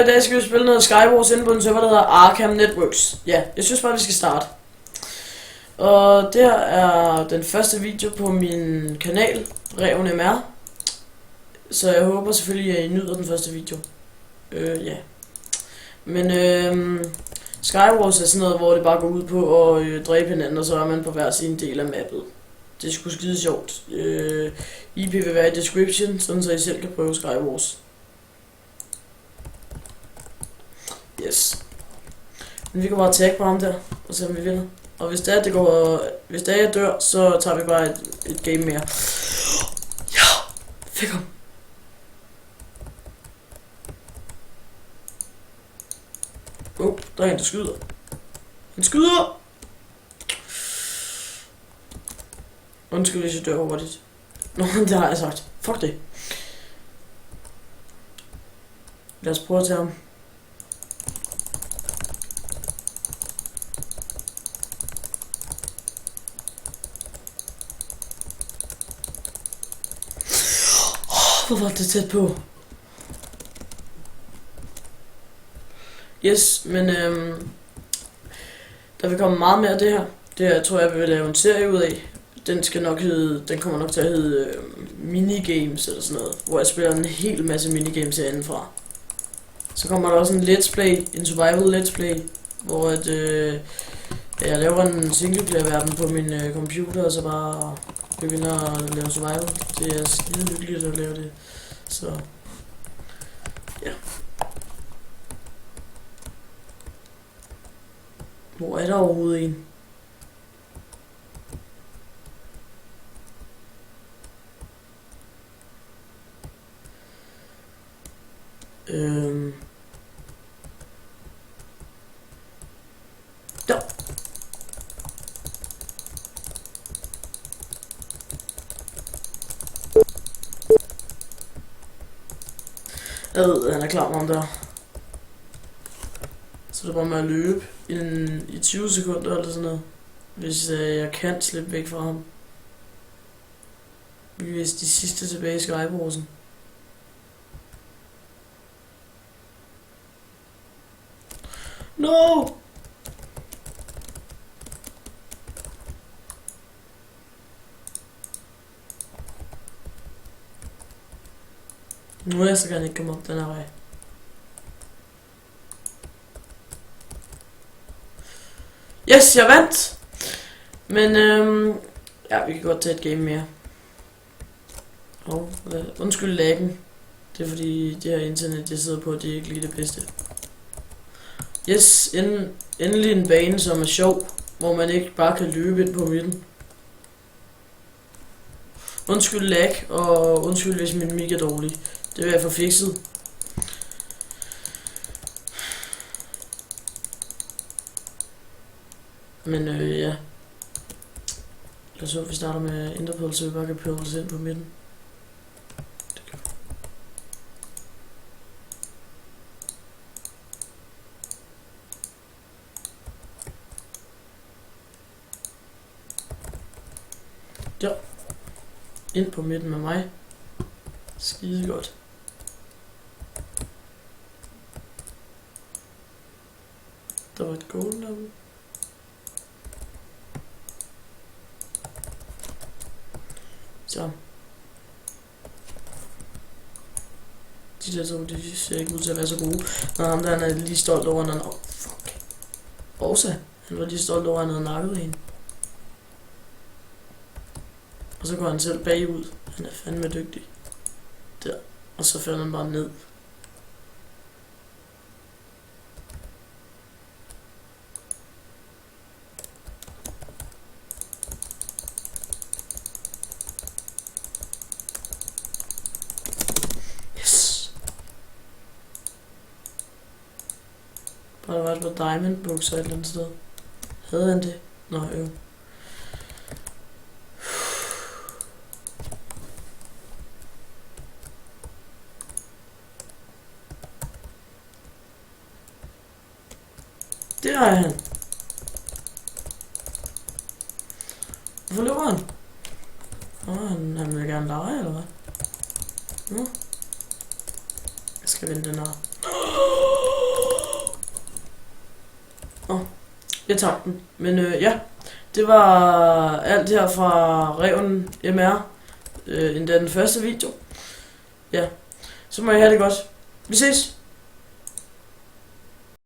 I dag skal vi spille noget Skywars inde på en server, der hedder Arkham Networks. Ja, jeg synes bare, vi skal starte. Og det her er den første video på min kanal, Reven MR. Så jeg håber selvfølgelig, at I nyder den første video. Ja. Men Skywars er sådan noget, hvor det bare går ud på at dræbe hinanden, og så er man på hver sin del af mappet. Det er sgu skide sjovt. IP vil være i description, sådan så I selv kan prøve Skywars. Yes. Men vi kan bare tagge på ham der, og se om vi vinder. Og hvis det er, hvis det er jeg dør, så tager vi bare et game mere. Ja! Fik ham! Der er en, der skyder. Han skyder! Undskyld, hvis jeg dør hurtigt. Nå, det har jeg sagt. Fuck det. Lad os prøve at tage ham. Hvor var det tæt på? Yes, men der vil komme meget mere af det her. Det her tror jeg vil lave en serie ud af. Den kommer nok til at hedde minigames eller sådan noget, hvor jeg spiller en hel masse minigames herindefra. Så kommer der også en let's play, en survival let's play, hvor jeg laver en singleplayer verden på min computer, og så bare begynder at lave survival. Det er skide hyggeligt at lave det. Så ja. Hvor er der overhovedet en? Der. Han er klar med ham der. Så det er bare med at løbe i 20 sekunder eller sådan noget. Hvis jeg kan slippe væk fra ham. Hvis de sidste tilbage i Skywarsen. No! Nu er jeg så gerne ikke komme op den her vej. Yes, jeg vandt! Men ja, vi kan godt tage et game mere. Undskyld laggen. Det er fordi det her internet, jeg sidder på, det er ikke lige det bedste. Yes, endelig en bane, som er sjov, hvor man ikke bare kan løbe ind på midten. Undskyld lag, og undskyld hvis min mic er dårlig. Det vil jeg få fikset. Men ja. Lad os så, vi starter med Interpol, så vi bare kan pølle os ind på midten. Ja. Ind på midten med mig. Skide godt. Der var et goal derude. Så. De der to, de ser ikke ud til at være så gode. Når ham der, han er lige stolt over, når han... Oh, fuck. Også. Han var lige stolt over, at han havde nakket hende. Og så går han selv bagud. Han er fandme dygtig. Der. Og så falder han bare ned. Yes. Bare der var et par diamond bukser et eller andet sted. Havde han det? Nå, jo. Det er han. Hvorfor løber han? Han vil gerne lege, eller hvad? Jeg skal vende den her. Jeg tabte den. Men ja, det var alt her fra Reven MR. Endda den første video. Ja, så må jeg have det godt. Vi ses!